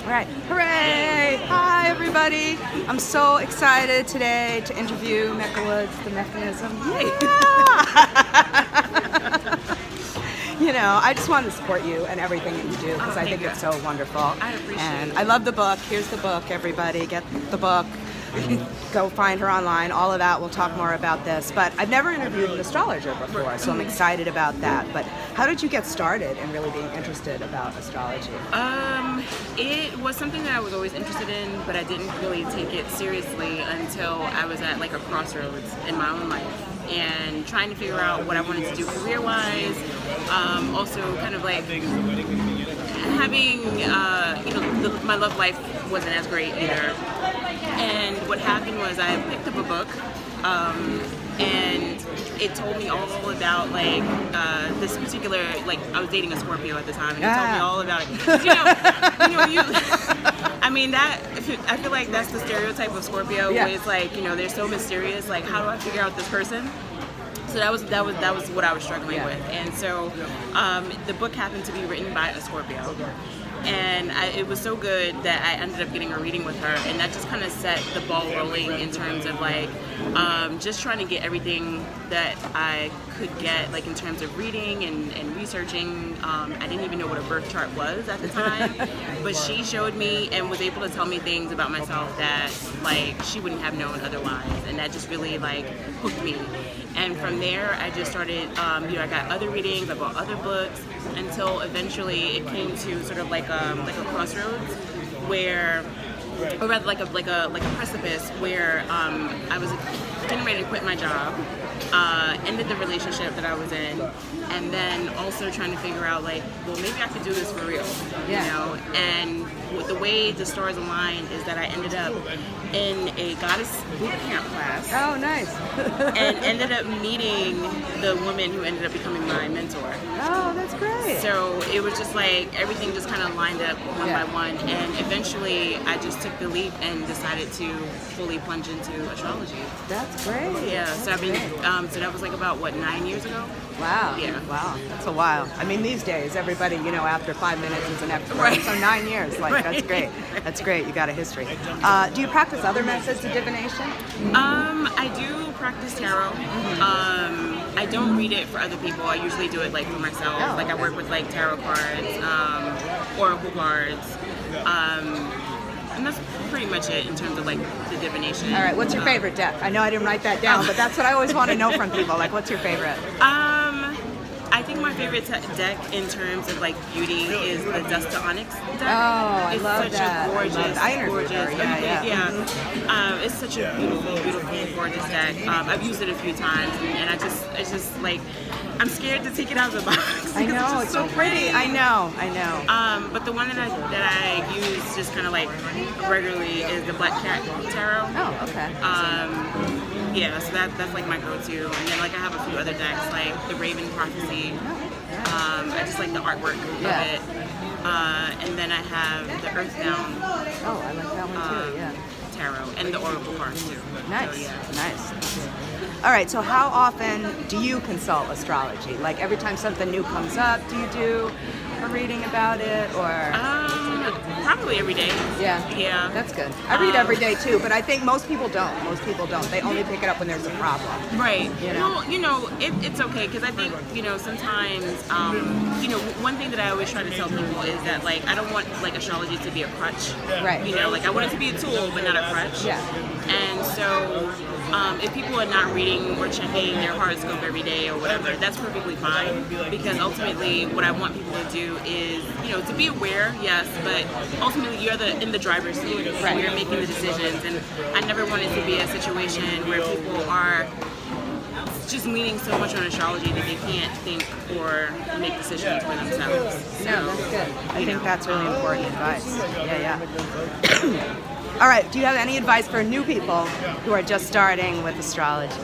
All right, hooray! Hi, everybody. I'm so excited today to interview Mecca Woods, the mechanism. You know, I just want to support you and everything that you do because I think it's so wonderful. I appreciate it. I love the book. Here's the book, everybody. Get the book. Go find her online. All of that. We'll talk more about this. But I've never interviewed an astrologer before, so I'm excited about that. But how did you get started in really being interested about astrology? It was something that I was always interested in, but I didn't really take it seriously until I was at like a crossroads in my own life and trying to figure out what I wanted to do career-wise. Also kind of like having, my love life wasn't as great either. And what happened was I picked up a book, and it told me all about like this particular, like I was dating a Scorpio at the time, and it told me all about it. I mean I feel like that's the stereotype of Scorpio, where it's like, they're so mysterious. Like, how do I figure out this person? So that was what I was struggling with, and so the book happened to be written by a Scorpio. And it was so good that I ended up getting a reading with her, and that just kind of set the ball rolling in terms of like just trying to get everything that I could get, like in terms of reading and researching. I didn't even know what a birth chart was at the time, but she showed me and was able to tell me things about myself that like she wouldn't have known otherwise, and that just really like hooked me. And from there, I just started, I got other readings, I bought other books, until eventually it came to sort of like a crossroads where, or rather like a precipice where I was getting ready to quit my job, ended the relationship that I was in, and then also trying to figure out like, well, maybe I could do this for real, And the way the stars aligned is that I ended up in a goddess boot camp class. Oh, nice. And ended up meeting the woman who ended up becoming my mentor. Oh, that's great. So it was just like everything just kind of lined up one by one, and eventually I just took the leap and decided to fully plunge into astrology. That's great. Yeah, so I've been, so that was like about, 9 years ago? Wow. Yeah. Wow. That's a while. I mean, these days, everybody, after 5 minutes is an expert. Right. So 9 years, that's great. That's great. You got a history. Do you practice other methods of divination? I do practice tarot. I don't read it for other people. I usually do it like for myself. Oh, like I work with like tarot cards, oracle cards. And that's pretty much it in terms of like the divination. All right, what's your favorite deck? I know I didn't write that down, but that's what I always want to know from people. Like, what's your favorite? I think my favorite deck in terms of like beauty is the Dust to Onyx deck. Oh, I love It's that. such a gorgeous, I interviewed her. It's such a beautiful, gorgeous deck. I've used it a few times, and it's just like, I'm scared to take it out of the box. I know, it's so pretty. I know. But the one that I use just kind of like regularly is the Black Cat Tarot. Oh, okay. So that's like my go-to, and then like I have a few other decks like the Raven Prophecy. I just like the artwork of it. And then I have the Earthbound. Oh, I like that one too. Tarot and the Oracle cards too. Nice. So, Nice. All right. So, how often do you consult astrology? Like every time something new comes up, do you do a reading about it, or? Probably every day. Yeah. That's good. I read every day too, but I think most people don't. They only pick it up when there's a problem. Right. Well, it's okay, because I think, sometimes, one thing that I always try to tell people is that, like, I don't want, like, astrology to be a crutch. Right. Like, I want it to be a tool, but not a crutch. Yeah. And so, if people are not reading or checking their horoscope every day or whatever, that's perfectly fine, because ultimately what I want people to do is, to be aware, yes, but ultimately you're in the driver's seat, right? You're making the decisions, and I never want it to be a situation where people are just leaning so much on astrology that they can't think or make decisions for themselves. No, that's good. I think that's really important advice. Yeah. All right, do you have any advice for new people who are just starting with astrology?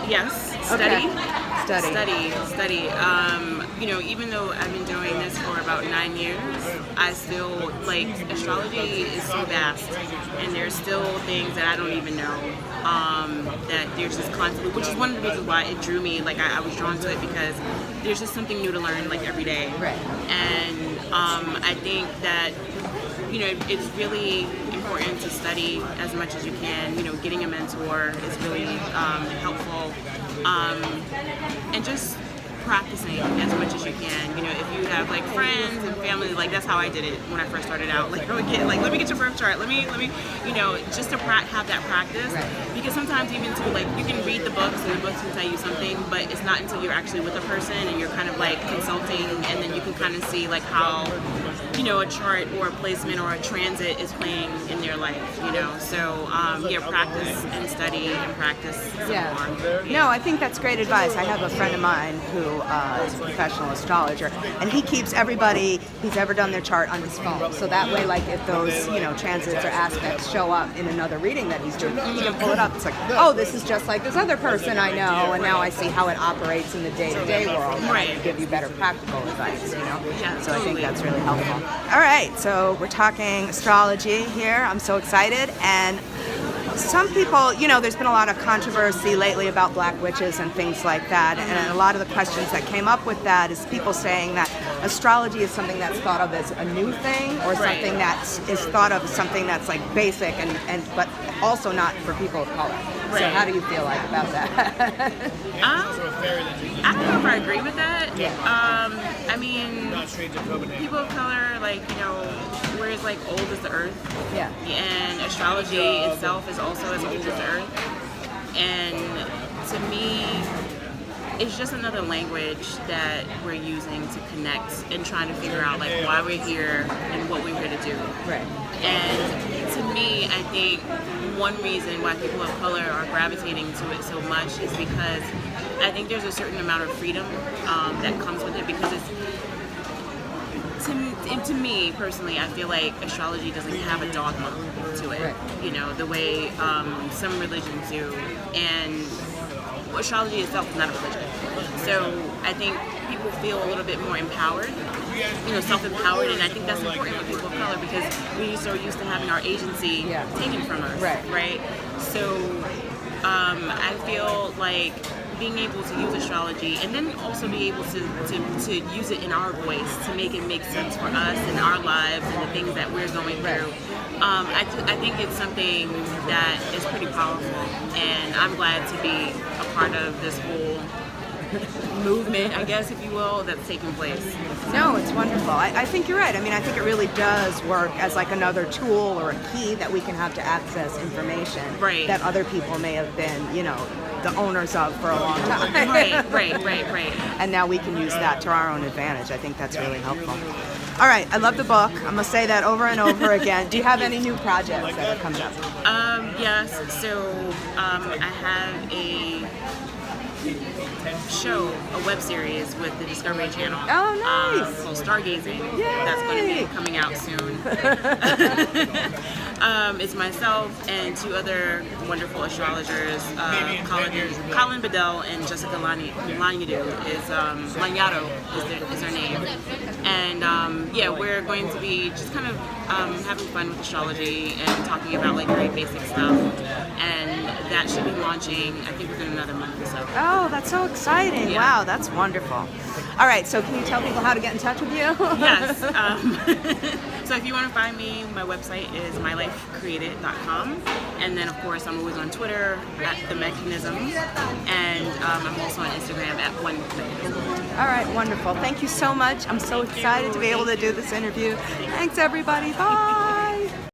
Yes, study. Even though I've been doing this for about 9 years, I still, like, astrology is so vast, and there's still things that I don't even know, that there's just constantly, which is one of the reasons why it drew me, like, I was drawn to it, because there's just something new to learn, like, every day. Right. And I think that it's really important to study as much as you can. Getting a mentor is really helpful, and just practicing as much as you can. If you have like friends and family, like that's how I did it when I first started out. Like I would get let me get your birth chart. Let me, just to have that practice. Right. Because sometimes even too, like you can read the books and the books can tell you something, but it's not until you're actually with a person and you're kind of like consulting, and then you can kind of see like how, a chart or a placement or a transit is playing in their life. So practice and study and practice some more. No, I think that's great advice. I have a friend of mine who is a professional astrologer, and he keeps everybody he's ever done their chart on his phone. So that way, like if those transits or aspects show up in another reading that he's doing, he can pull it up. It's like, oh, this is just like this other person I know, and now I see how it operates in the day-to-day world. Right. And give you better practical advice. Yeah, So totally. I think that's really helpful. All right, so we're talking astrology here. I'm so excited, and some people, there's been a lot of controversy lately about black witches and things like that, and a lot of the questions that came up with that is people saying that astrology is something that's thought of as a new thing, or something that is thought of as something that's like basic and but also not for people of color. So Right. how do you feel like about that? I don't know if I agree with that. Yeah. I mean, people of color, like, we're as like old as the earth. Yeah. And astrology itself is also as old as the earth. And to me, it's just another language that we're using to connect and trying to figure out like why we're here and what we're here to do. Right. And to me, I think one reason why people of color are gravitating to it so much is because I think there's a certain amount of freedom that comes with it, because it's, to me personally, I feel like astrology doesn't have a dogma to it, Right. The way some religions do. And astrology itself is not a religion. So I think people feel a little bit more empowered, self-empowered, and I think that's important for people of color, because we're so used to having our agency taken from us, right? So I feel like being able to use astrology, and then also be able to use it in our voice to make it make sense for us and our lives and the things that we're going through. I think it's something that is pretty powerful, and I'm glad to be a part of this whole movement, I guess, if you will, that's taking place. No, it's wonderful. I think you're right. I mean, I think it really does work as like another tool or a key that we can have to access information that other people may have been, the owners of for a long time. Right. And now we can use that to our own advantage. I think that's really helpful. All right, I love the book. I'm gonna say that over and over again. Do you have any new projects that are coming up? Yes. So I have a show, a web series with the Discovery Channel. Oh, nice. Called Stargazing. Yay. That's going to be coming out soon. It's myself and two other wonderful astrologers, Colin Bedell and Jessica Lanyadoo is their name. And we're going to be just kind of having fun with astrology and talking about like very basic stuff. And that should be launching, I think, within another month or so. Oh, that's so exciting. Yeah. Wow, that's wonderful. All right, so can you tell people how to get in touch with you? Yes. So if you want to find me, my website is mylifecreated.com. And then, of course, I'm always on Twitter at The Mechanism. And I'm also on Instagram at One Mechanism. All right, wonderful. Thank you so much. I'm so excited to be able to do this interview. Thanks, everybody. Bye.